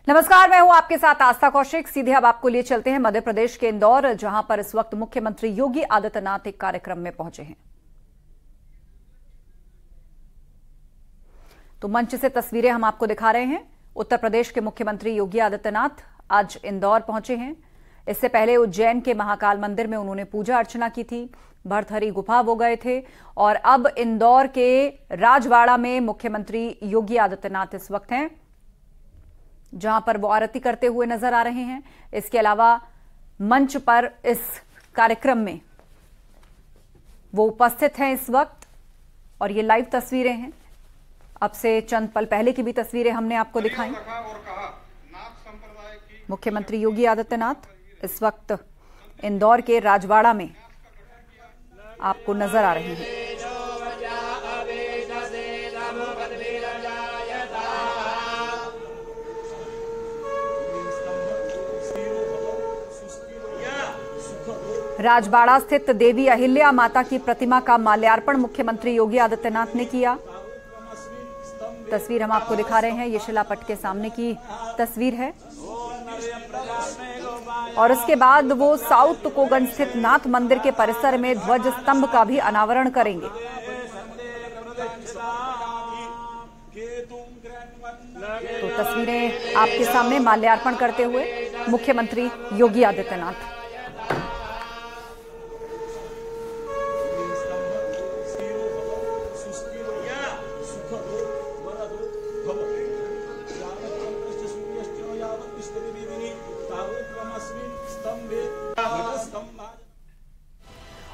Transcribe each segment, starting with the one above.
नमस्कार, मैं हूं आपके साथ आस्था कौशिक। सीधे अब आपको लिए चलते हैं मध्य प्रदेश के इंदौर, जहां पर इस वक्त मुख्यमंत्री योगी आदित्यनाथ एक कार्यक्रम में पहुंचे हैं। तो मंच से तस्वीरें हम आपको दिखा रहे हैं। उत्तर प्रदेश के मुख्यमंत्री योगी आदित्यनाथ आज इंदौर पहुंचे हैं। इससे पहले उज्जैन के महाकाल मंदिर में उन्होंने पूजा अर्चना की थी, भरथरी गुफा वो गए थे और अब इंदौर के राजवाड़ा में मुख्यमंत्री योगी आदित्यनाथ इस वक्त हैं, जहां पर वो आरती करते हुए नजर आ रहे हैं। इसके अलावा मंच पर इस कार्यक्रम में वो उपस्थित हैं इस वक्त और ये लाइव तस्वीरें हैं। अब से चंद पल पहले की भी तस्वीरें हमने आपको दिखाई। मुख्यमंत्री योगी आदित्यनाथ इस वक्त इंदौर के राजवाड़ा में आपको नजर आ रहे हैं। राजवाड़ा स्थित देवी अहिल्या माता की प्रतिमा का माल्यार्पण मुख्यमंत्री योगी आदित्यनाथ ने किया। तस्वीर हम आपको दिखा रहे हैं, ये शिलापट के सामने की तस्वीर है। और उसके बाद वो साउथ कोगंज स्थित नाथ मंदिर के परिसर में ध्वज स्तंभ का भी अनावरण करेंगे। तो तस्वीरें आपके सामने माल्यार्पण करते हुए मुख्यमंत्री योगी आदित्यनाथ।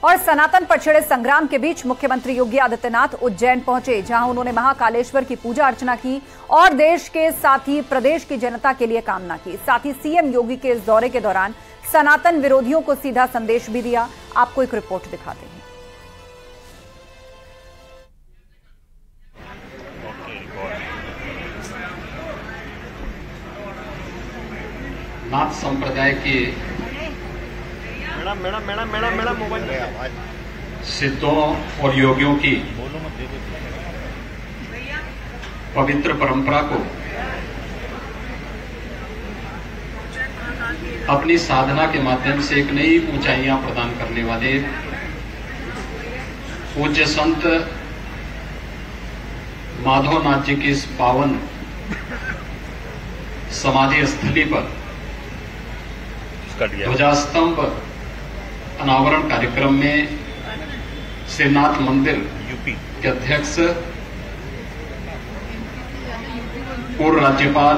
और सनातन पर छिड़े संग्राम के बीच मुख्यमंत्री योगी आदित्यनाथ उज्जैन पहुंचे, जहां उन्होंने महाकालेश्वर की पूजा अर्चना की और देश के साथ ही प्रदेश की जनता के लिए कामना की। साथ ही सीएम योगी के इस दौरे के दौरान सनातन विरोधियों को सीधा संदेश भी दिया। आपको एक रिपोर्ट दिखाते हैं। नाथ संप्रदाय के सिद्धों और योगियों की पवित्र परंपरा को अपनी साधना के माध्यम से एक नई ऊंचाइयां प्रदान करने वाले पूज्य संत माधवनाथ जी की इस पावन समाधि स्थली पर ध्वजास्तंभ अनावरण कार्यक्रम में श्रीनाथ मंदिर के अध्यक्ष पूर्व राज्यपाल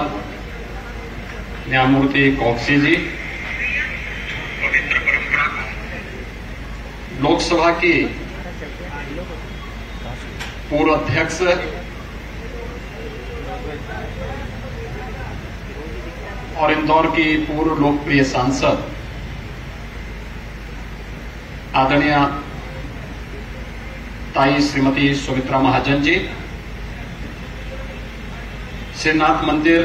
न्यायमूर्ति कौकसी जी, लोकसभा के पूर्व अध्यक्ष और इंदौर की पूर्व लोकप्रिय सांसद आदरणीय ताई श्रीमती सुमित्रा महाजन जी, श्रीनाथ मंदिर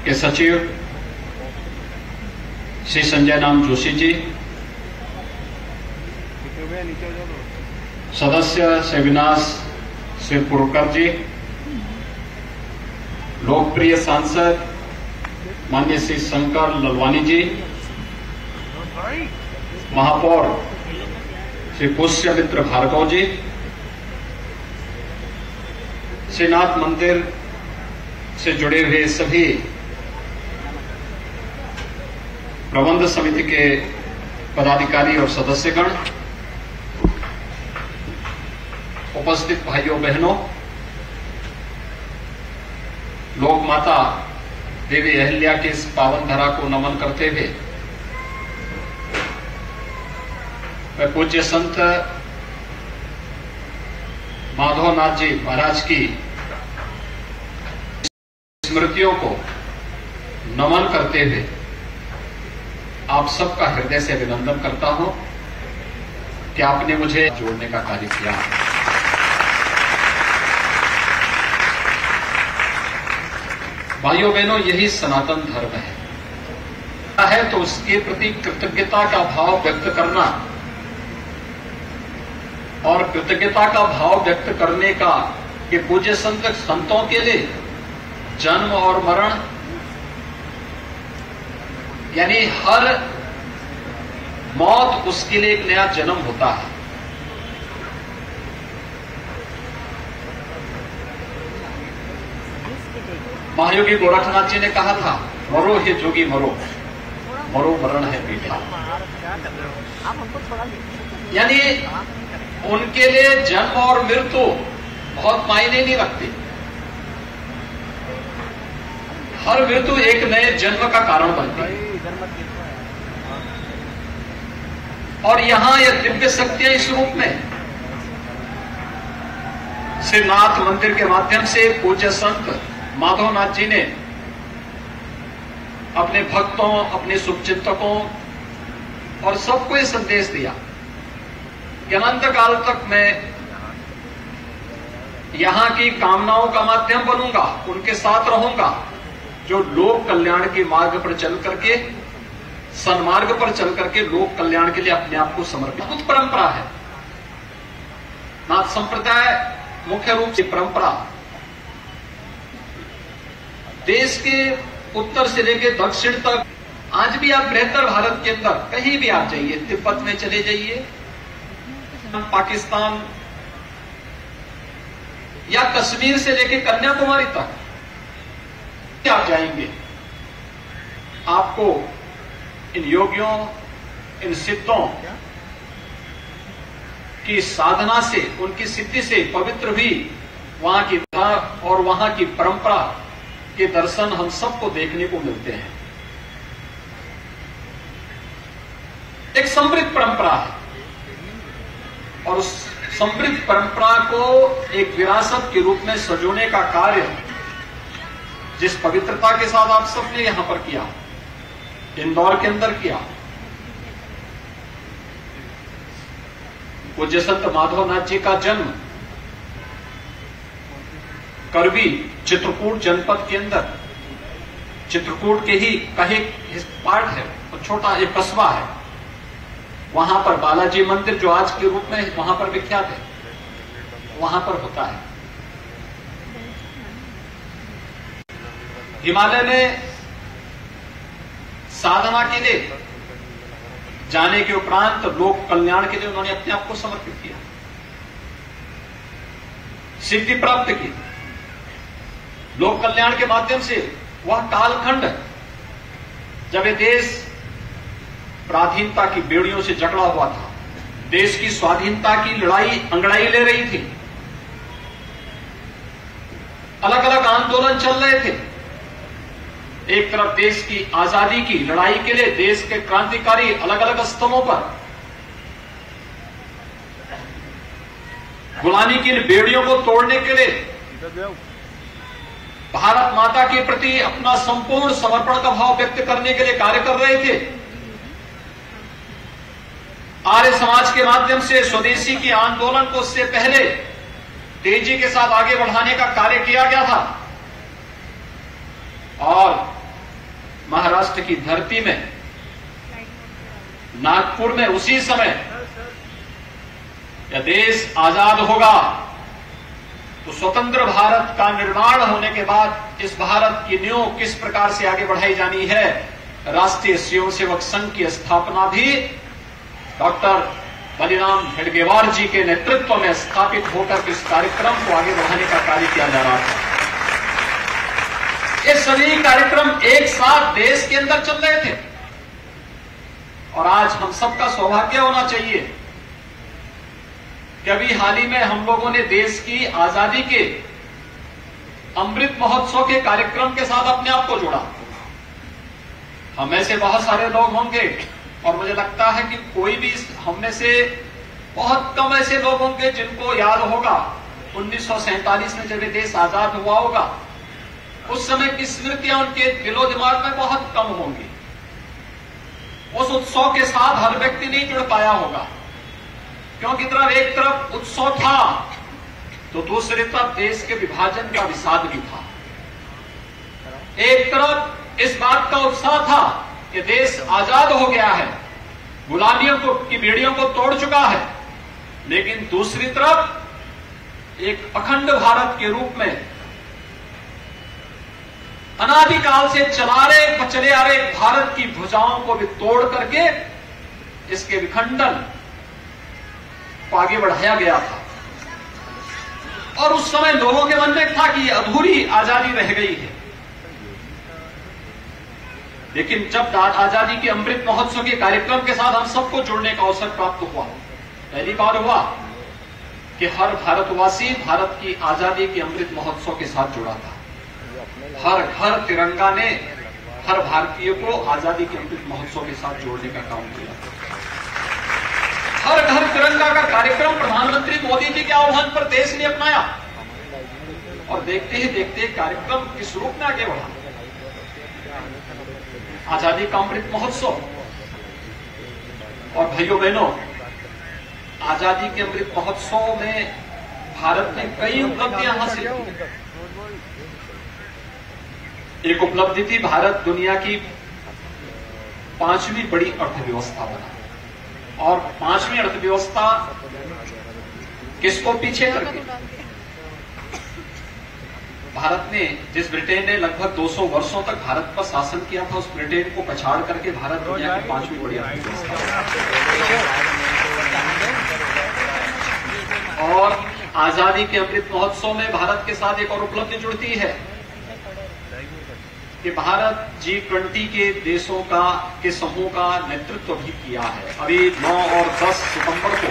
के सचिव श्री संजय नाम जोशी जी, सदस्य श्री विनाश शिवपुरकर जी, लोकप्रिय सांसद माननीय श्री शंकर ललवानी जी, महापौर श्री पुष्यमित्र भार्गव जी, श्रीनाथ मंदिर से जुड़े हुए सभी प्रबंध समिति के पदाधिकारी और सदस्यगण, उपस्थित भाइयों बहनों, लोक माता देवी अहिल्या की इस पावन धरा को नमन करते हुए मैं पूज्य संत माधवनाथ जी महाराज की स्मृतियों को नमन करते हुए आप सबका हृदय से अभिनंदन करता हूं कि आपने मुझे जोड़ने का कार्य किया। भाइयों बहनों, यही सनातन धर्म है तो उसके प्रति कृतज्ञता का भाव व्यक्त करना और कृतज्ञता का भाव व्यक्त करने का ये पूज्य संतों के लिए जन्म और मरण, यानी हर मौत उसके लिए एक नया जन्म होता है। महायोगी गोरखनाथ जी ने कहा था, मरो हे जोगी मरो, मरो मरण है मीठा। यानी उनके लिए जन्म और मृत्यु बहुत मायने नहीं रखती। हर मृत्यु एक नए जन्म का कारण बनती है। और यहां यह दिव्य शक्तियां इस रूप में श्रीनाथ मंदिर के माध्यम से पूज्य संत माधवनाथ जी ने अपने भक्तों, अपने शुभचिंतकों और सबको ये संदेश दिया कि अनंत काल तक मैं यहां की कामनाओं का माध्यम बनूंगा, उनके साथ रहूंगा जो लोक कल्याण के मार्ग पर चल करके, सन्मार्ग पर चल करके लोक कल्याण के लिए अपने आप को समर्पित। कुछ परंपरा है नाथ संप्रदाय, मुख्य रूप से परंपरा देश के उत्तर से लेकर दक्षिण तक। आज भी आप बेहतर भारत के अंदर कहीं भी आप जाइए, तिब्बत में चले जाइए, पाकिस्तान या कश्मीर से लेकर कन्याकुमारी तक आप जाएंगे, आपको इन योगियों, इन सिद्धों की साधना से, उनकी सिद्धि से पवित्र भी वहां की और वहां की परंपरा के दर्शन हम सबको देखने को मिलते हैं। एक समृद्ध परंपरा है और उस समृद्ध परंपरा को एक विरासत के रूप में सजोने का कार्य जिस पवित्रता के साथ आप सबने यहां पर किया, इंदौर के अंदर किया, पूज्य संत माधवनाथ जी का जन्म करवी चित्रकूट जनपद के अंदर, चित्रकूट के ही का एक पार्ट है, छोटा एक कस्बा है, वहां पर बालाजी मंदिर जो आज के रूप में वहां पर विख्यात है, वहां पर होता है। हिमालय में साधना के लिए जाने के उपरांत लोक कल्याण के लिए उन्होंने अपने आप को समर्पित किया, सिद्धि प्राप्त की। लोक कल्याण के माध्यम से वह कालखंड जब ये देश पराधीनता की बेड़ियों से जकड़ा हुआ था, देश की स्वाधीनता की लड़ाई अंगड़ाई ले रही थी, अलग अलग आंदोलन चल रहे थे। एक तरफ देश की आजादी की लड़ाई के लिए देश के क्रांतिकारी अलग अलग स्तंभों पर गुलामी की बेड़ियों को तोड़ने के लिए भारत माता के प्रति अपना संपूर्ण समर्पण का भाव व्यक्त करने के लिए कार्य कर रहे थे। आर्य समाज के माध्यम से स्वदेशी के आंदोलन को उससे पहले तेजी के साथ आगे बढ़ाने का कार्य किया गया था और महाराष्ट्र की धरती में, नागपुर में उसी समय यह देश आजाद होगा तो स्वतंत्र भारत का निर्माण होने के बाद इस भारत की नींव किस प्रकार से आगे बढ़ाई जानी है, राष्ट्रीय स्वयंसेवक संघ की स्थापना भी डॉक्टर बलिराम हेडगेवार जी के नेतृत्व में स्थापित होकर इस कार्यक्रम को आगे बढ़ाने का कार्य किया जा रहा था। ये सभी कार्यक्रम एक साथ देश के अंदर चल रहे थे और आज हम सबका सौभाग्य होना चाहिए कि अभी हाल ही में हम लोगों ने देश की आजादी के अमृत महोत्सव के कार्यक्रम के साथ अपने आप को जोड़ा। हम में से बहुत सारे लोग होंगे और मुझे लगता है कि कोई भी हम में से बहुत कम ऐसे लोग होंगे जिनको याद होगा 1947 में जब ये देश आजाद हुआ होगा, उस समय की स्मृतियां उनके दिलो दिमाग में बहुत कम होंगी। उस उत्सव के साथ हर व्यक्ति नहीं जुड़ पाया होगा क्योंकि एक तरफ उत्सव था तो दूसरी तरफ देश के विभाजन का विषाद भी था। एक तरफ इस बात का उत्साह था कि देश आजाद हो गया है, गुलामियों की बेड़ियों को तोड़ चुका है, लेकिन दूसरी तरफ एक अखंड भारत के रूप में अनादिकाल से चले आ रहे भारत की भुजाओं को भी तोड़ करके इसके विखंडन को आगे बढ़ाया गया था। और उस समय लोगों के मन में था कि अधूरी आजादी रह गई है। लेकिन जब आजादी के अमृत महोत्सव के कार्यक्रम के साथ हम सबको जुड़ने का अवसर प्राप्त हुआ, पहली बार हुआ कि हर भारतवासी भारत की आजादी के अमृत महोत्सव के साथ जुड़ा था। हर घर तिरंगा ने हर भारतीय को आजादी के अमृत महोत्सव के साथ जोड़ने का काम किया। हर घर तिरंगा का कार्यक्रम प्रधानमंत्री मोदी जी के आह्वान पर देश ने अपनाया और देखते ही देखते कार्यक्रम किस रूप में आगे बढ़ा। आजादी का अमृत महोत्सव। और भाइयों बहनों, आजादी के अमृत महोत्सव में भारत ने कई उपलब्धियां हासिल की। एक उपलब्धि थी, भारत दुनिया की 5वीं बड़ी अर्थव्यवस्था बना। और 5वीं अर्थव्यवस्था किसको पीछे करके? भारत ने, जिस ब्रिटेन ने लगभग 200 वर्षों तक भारत पर शासन किया था, उस ब्रिटेन को पछाड़ करके भारत दुनिया की 5वीं बड़ी अर्थव्यवस्था बना। और आजादी के अमृत महोत्सव में भारत के साथ एक और उपलब्धि जुड़ती है कि भारत G20 के देशों के समूह का नेतृत्व भी किया है। अभी 9 और 10 सितंबर को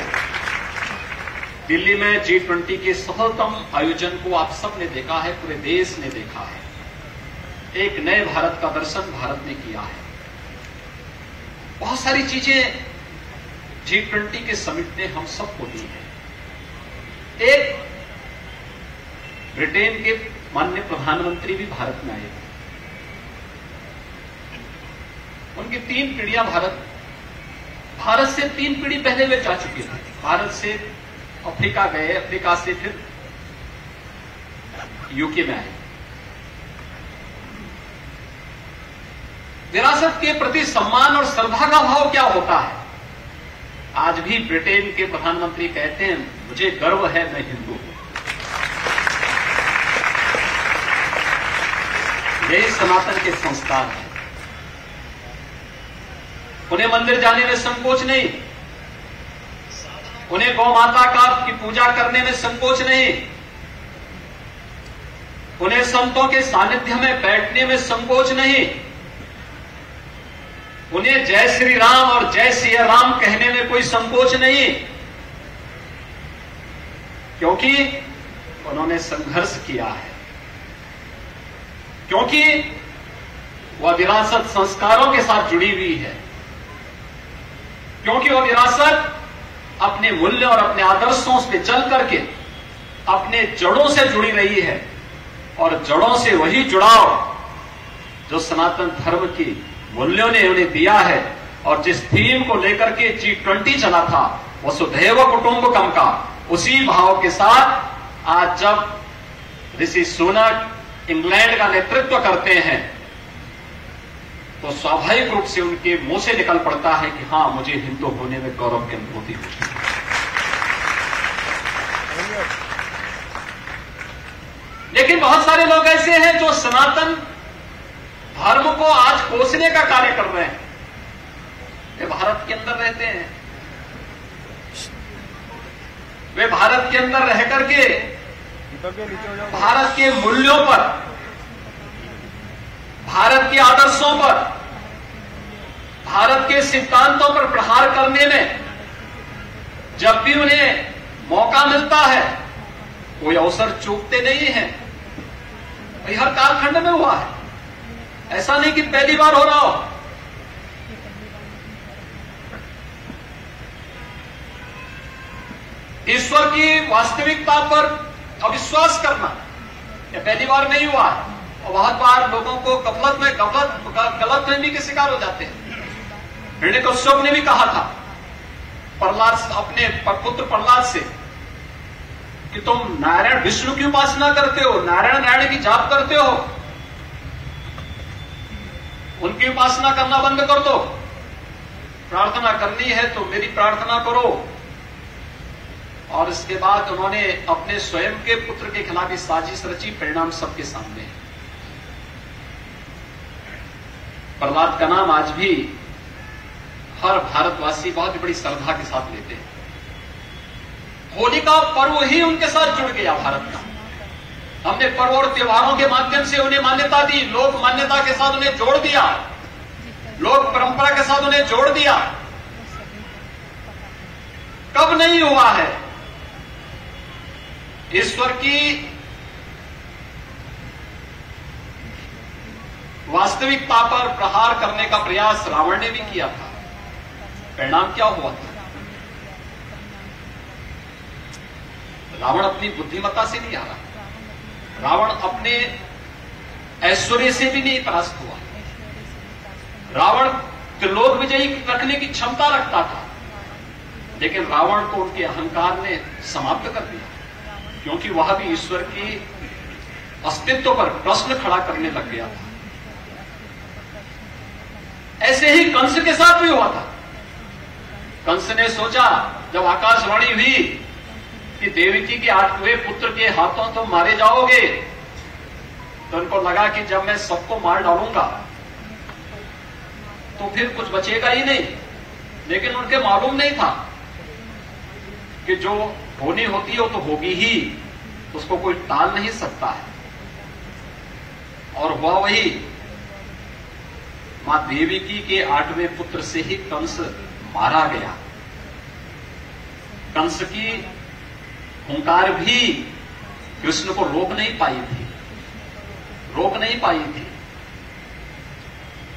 दिल्ली में G20 के सफलतम आयोजन को आप सब ने देखा है, पूरे देश ने देखा है। एक नए भारत का दर्शन भारत ने किया है। बहुत सारी चीजें G20 के समिट ने हम सबको दी है। एक, ब्रिटेन के माननीय प्रधानमंत्री भी भारत में आए। उनकी 3 पीढ़ियां भारत से 3 पीढ़ी पहले वे जा चुके थे। भारत से अफ्रीका गए, अफ्रीका से फिर यूके में आए। विरासत के प्रति सम्मान और श्रद्धा का भाव क्या होता है? आज भी ब्रिटेन के प्रधानमंत्री कहते हैं, मुझे गर्व है मैं हिंदू हूं। यही सनातन के संस्कार है। उन्हें मंदिर जाने में संकोच नहीं, उन्हें गौ माता की पूजा करने में संकोच नहीं, उन्हें संतों के सानिध्य में बैठने में संकोच नहीं, उन्हें जय श्री राम और जय सिया राम कहने में कोई संकोच नहीं, क्योंकि उन्होंने संघर्ष किया है, क्योंकि वह विरासत संस्कारों के साथ जुड़ी हुई है, क्योंकि वह विरासत अपने मूल्य और अपने आदर्शों पे चल करके अपने जड़ों से जुड़ी रही है। और जड़ों से वही जुड़ाव जो सनातन धर्म की मूल्यों ने उन्हें दिया है। और जिस थीम को लेकर के G20 चला था, वसुधैव कुटुंबकम का, उसी भाव के साथ आज जब ऋषि सुनक इंग्लैंड का नेतृत्व करते हैं, तो स्वाभाविक रूप से उनके मुंह से निकल पड़ता है कि हां, मुझे हिंदू होने में गौरव की अनुभूति होती है। लेकिन बहुत सारे लोग ऐसे हैं जो सनातन धर्म को आज कोसने का कार्य कर रहे हैं। वे भारत के अंदर रहते हैं, वे भारत के अंदर रह करके भारत के मूल्यों पर, भारत के आदर्शों पर, भारत के सिद्धांतों पर प्रहार करने में जब भी उन्हें मौका मिलता है, कोई अवसर चूकते नहीं हैं। भाई हर कालखंड में हुआ है, ऐसा नहीं कि पहली बार हो रहा हो। ईश्वर की वास्तविकता पर अविश्वास करना यह पहली बार नहीं हुआ है, और बहुत बार लोगों को गलतफहमी के शिकार हो जाते हैं। हिरण्यकश्यप ने भी कहा था प्रहलाद, अपने पुत्र प्रहलाद से, कि तुम नारायण विष्णु की उपासना करते हो, नारायण की जाप करते हो, उनकी उपासना करना बंद कर दो, प्रार्थना करनी है तो मेरी प्रार्थना करो। और इसके बाद उन्होंने अपने स्वयं के पुत्र के खिलाफ साजिश रची, परिणाम सबके सामने है। प्रहलाद का नाम आज भी हर भारतवासी बहुत बड़ी श्रद्धा के साथ लेते हैं। होली का पर्व ही उनके साथ जुड़ गया भारत का। हमने पर्व और त्योहारों के माध्यम से उन्हें मान्यता दी, लोक मान्यता के साथ उन्हें जोड़ दिया, लोक परंपरा के साथ उन्हें जोड़ दिया। कब नहीं हुआ है? ईश्वर की वास्तविकता पर प्रहार करने का प्रयास रावण ने भी किया था। परिणाम क्या हुआ था? रावण अपनी बुद्धिमत्ता से नहीं हारा, रावण अपने ऐश्वर्य से भी नहीं परास्त हुआ। रावण त्रिलोक विजयी रखने की क्षमता रखता था, लेकिन रावण को उनके अहंकार ने समाप्त कर दिया, क्योंकि वह भी ईश्वर की अस्तित्व पर प्रश्न खड़ा करने लग गया था। ऐसे ही कंस के साथ भी हुआ था। कंस ने सोचा, जब आकाशवाणी हुई कि देवकी के 8वें पुत्र के हाथों तुम मारे जाओगे, तो उनको लगा कि जब मैं सबको मार डालूंगा तो फिर कुछ बचेगा ही नहीं। लेकिन उनके मालूम नहीं था कि जो होनी होती हो तो होगी ही, उसको कोई टाल नहीं सकता है। और हुआ वही, मां देवकी के 8वें पुत्र से ही कंस मारा गया। कंस की हुंकार भी कृष्ण को रोक नहीं पाई थी।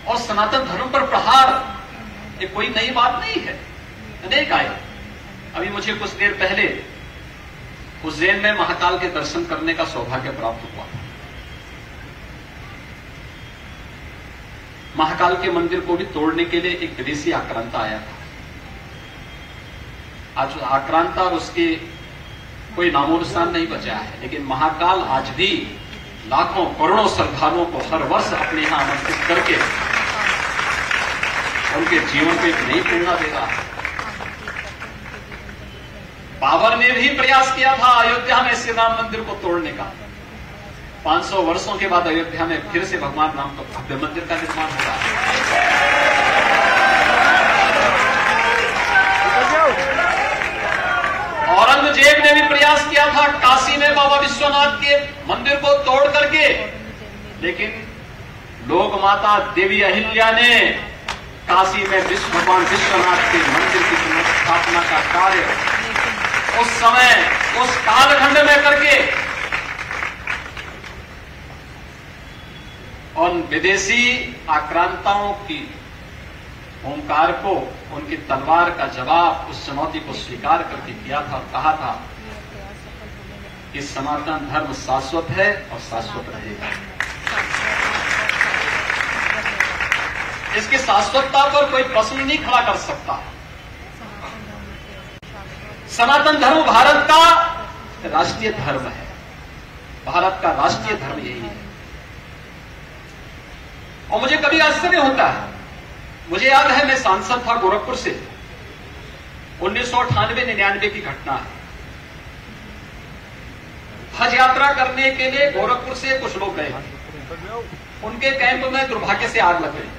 और सनातन धर्म पर प्रहार ये कोई नई बात नहीं है, अनेक आए। अभी मुझे कुछ देर पहले उज्जैन में महाकाल के दर्शन करने का सौभाग्य प्राप्त हुआ। महाकाल के मंदिर को भी तोड़ने के लिए एक विदेशी आक्रांता आया था। आज आक्रांता और उसके कोई नामो निशान नहीं बचा है, लेकिन महाकाल आज भी लाखों करोड़ों श्रद्धालुओं को हर वर्ष अपने यहां आमंत्रित करके उनके जीवन को एक नई प्रेरणा दे रहा है। बाबर ने भी प्रयास किया था अयोध्या में श्री राम मंदिर को तोड़ने का। 500 वर्षों के बाद अयोध्या में फिर से भगवान राम का भव्य मंदिर का निर्माण हो रहा है। औरंगजेब ने भी प्रयास किया था काशी में बाबा विश्वनाथ के मंदिर को तोड़ करके, लेकिन लोक माता देवी अहिल्या ने काशी में भगवान विश्वनाथ के मंदिर की पुनर्स्थापना का कार्य उस समय उस कालखंड में करके उन विदेशी आक्रांताओं की ओंकार को, उनकी तलवार का जवाब, उस चुनौती को स्वीकार करके किया था और कहा था कि सनातन धर्म शाश्वत है और शाश्वत रहेगा। इसकी शाश्वतता पर कोई प्रश्न नहीं खड़ा कर सकता। सनातन धर्म भारत का राष्ट्रीय धर्म है, भारत का राष्ट्रीय धर्म यही है। और मुझे कभी आश्चर्य होता है, मुझे याद है मैं सांसद था गोरखपुर से, 1998-99 की घटना है। हज यात्रा करने के लिए गोरखपुर से कुछ लोग गए, उनके कैंप में दुर्भाग्य से आग लग गई।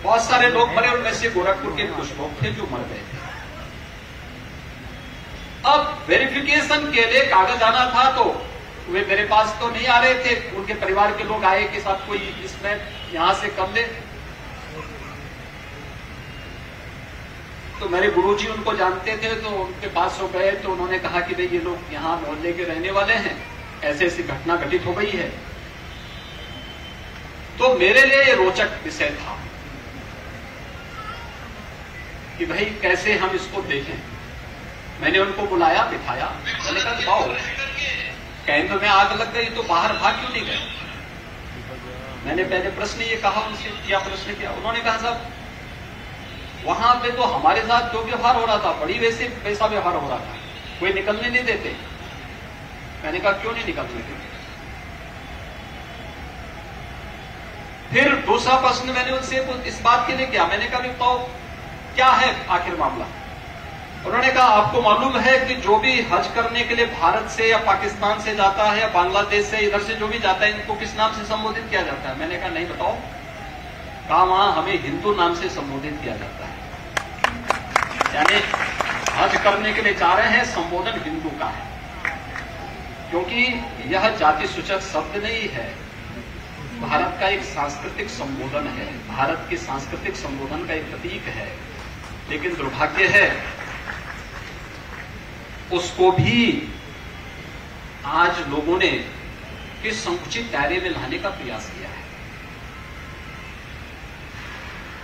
बहुत सारे लोग मरे, उनमें से गोरखपुर के कुछ लोग थे जो मर गए थे। अब वेरिफिकेशन के लिए कागज आना था, तो वे मेरे पास तो नहीं आ रहे थे। उनके परिवार के लोग आए कि साथ कोई इसमें यहां से कर ले, तो मेरे गुरुजी उनको जानते थे, तो उनके पास वो गए तो उन्होंने कहा कि भाई ये लोग यहाँ मोहल्ले के रहने वाले हैं, ऐसे ऐसी घटना घटित हो गई है। तो मेरे लिए ये रोचक विषय था कि भाई कैसे हम इसको देखें। मैंने उनको बुलाया, बिठाया, मैंने कहा बताओ कैंप में आग लग गई तो बाहर भाग क्यों नहीं गए? मैंने पहले प्रश्न ये कहा उनसे, क्या प्रश्न किया? उन्होंने कहा साहब वहां पे तो हमारे साथ जो व्यवहार हो रहा था बड़ी वैसा व्यवहार हो रहा था, कोई निकलने नहीं देते। मैंने कहा क्यों नहीं निकलने देते? फिर दूसरा प्रश्न मैंने उनसे इस बात के लिए किया, मैंने कहा बताओ क्या है आखिर मामला? उन्होंने कहा आपको मालूम है कि जो भी हज करने के लिए भारत से या पाकिस्तान से जाता है या बांग्लादेश से, इधर से जो भी जाता है, इनको किस नाम से संबोधित किया जाता है? मैंने कहा नहीं, बताओ। का वहां हमें हिंदू नाम से संबोधित किया जाता है। यानी हज करने के लिए जा रहे हैं, संबोधन हिंदू का है, क्योंकि यह जाति सूचक शब्द नहीं है, भारत का एक सांस्कृतिक संबोधन है, भारत के सांस्कृतिक संबोधन का एक प्रतीक है। लेकिन दुर्भाग्य है उसको भी आज लोगों ने किस संकुचित दायरे में लाने का प्रयास किया है।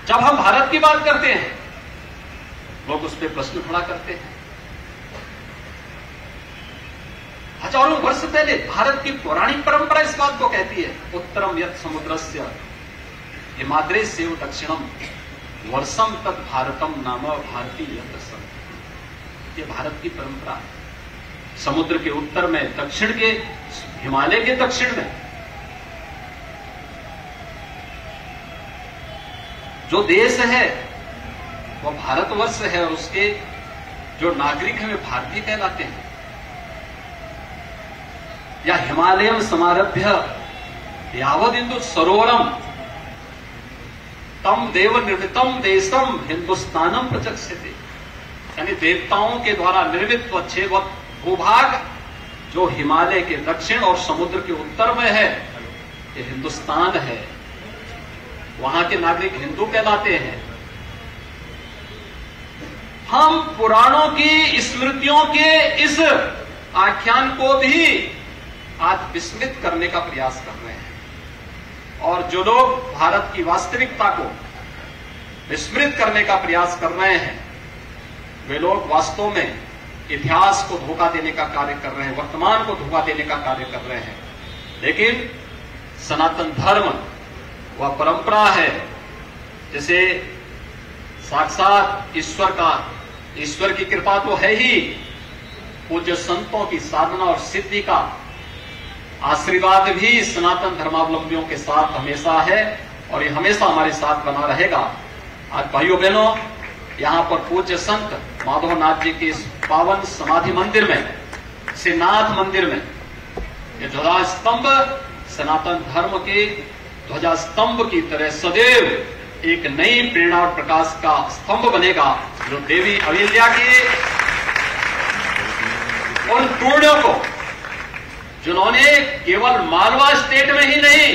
जब हम भारत की बात करते हैं लोग उस पर प्रश्न खड़ा करते हैं। हजारों वर्ष पहले भारत की पौराणिक परंपरा इस बात को कहती है, उत्तरम यत् समुद्रस्य हिमाद्रे सेव दक्षिणम वर्षम तत् भारतम नाम भारतीय दर्शन। ये भारत की परंपरा है। समुद्र के उत्तर में, दक्षिण के, हिमालय के दक्षिण में जो देश है वह भारतवर्ष है और उसके जो नागरिक हैं वे भारतीय कहलाते हैं। या हिमालयम समारभ्य यावदिन्दु सरोवरम तम देव निर्मितम देशम हिंदुस्तानम प्रचक्षते। यानी देवताओं के द्वारा निर्मित वच्छेवत भूभाग जो हिमालय के दक्षिण और समुद्र के उत्तर में है, ये हिंदुस्तान है। वहां के नागरिक हिंदू कहलाते हैं। हम पुराणों की स्मृतियों के इस आख्यान को भी आज विस्मृत करने का प्रयास कर रहे हैं और जो लोग भारत की वास्तविकता को विस्मृत करने का प्रयास कर रहे हैं वे लोग वास्तव में इतिहास को धोखा देने का कार्य कर रहे हैं, वर्तमान को धोखा देने का कार्य कर रहे हैं। लेकिन सनातन धर्म वह परंपरा है जैसे साक्षात ईश्वर की कृपा तो है ही, पूज्य संतों की साधना और सिद्धि का आशीर्वाद भी सनातन धर्मावलंबियों के साथ हमेशा है और ये हमेशा हमारे साथ बना रहेगा। आज भाइयों बहनों, यहां पर पूज्य संत माधवनाथ जी के इस पावन समाधि मंदिर में, श्रीनाथ मंदिर में, ये ध्वजा स्तंभ सनातन धर्म के ध्वजा स्तंभ की तरह सदैव एक नई प्रेरणा और प्रकाश का स्तंभ बनेगा, जो देवी अहिल्या के उन पुण्यों को जिन्होंने केवल मालवा स्टेट में ही नहीं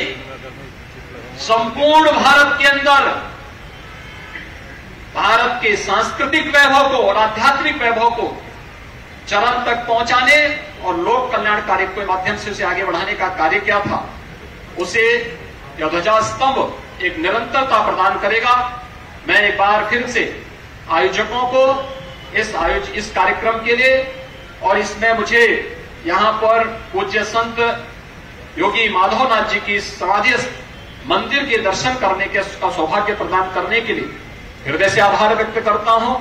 संपूर्ण भारत के अंदर भारत के सांस्कृतिक वैभव को और आध्यात्मिक वैभव को चरम तक पहुंचाने और लोक कल्याण कार्य के माध्यम से उसे आगे बढ़ाने का कार्य किया था, उसे यह ध्वजा स्तंभ एक निरंतरता प्रदान करेगा। मैं एक बार फिर से आयोजकों को इस कार्यक्रम के लिए और इसमें मुझे यहां पर पूज्य संत योगी माधवनाथ जी की समाधि मंदिर के दर्शन करने के का सौभाग्य प्रदान करने के लिए हृदय से आभार व्यक्त करता हूं।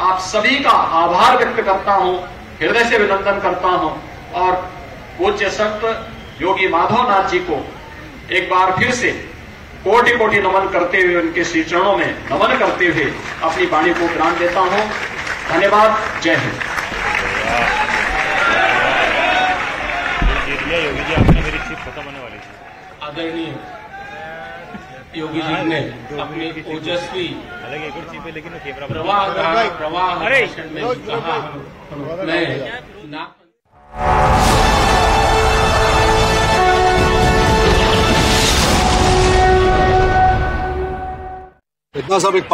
आप सभी का आभार व्यक्त करता हूं, हृदय से अभिनंदन करता हूं और पूज्य संत योगी माधवनाथ जी को एक बार फिर से कोटि कोटि नमन करते हुए, उनके श्री चरणों में नमन करते हुए अपनी वाणी को विराम देता हूं। धन्यवाद। जय हिंद। योगी जी, आपने मेरी सीट खत्म होने वाली थी। आदरणीय योगी जी ने अपनी ओजस्वी प्रवाह में कहा, मैं इतना सब एक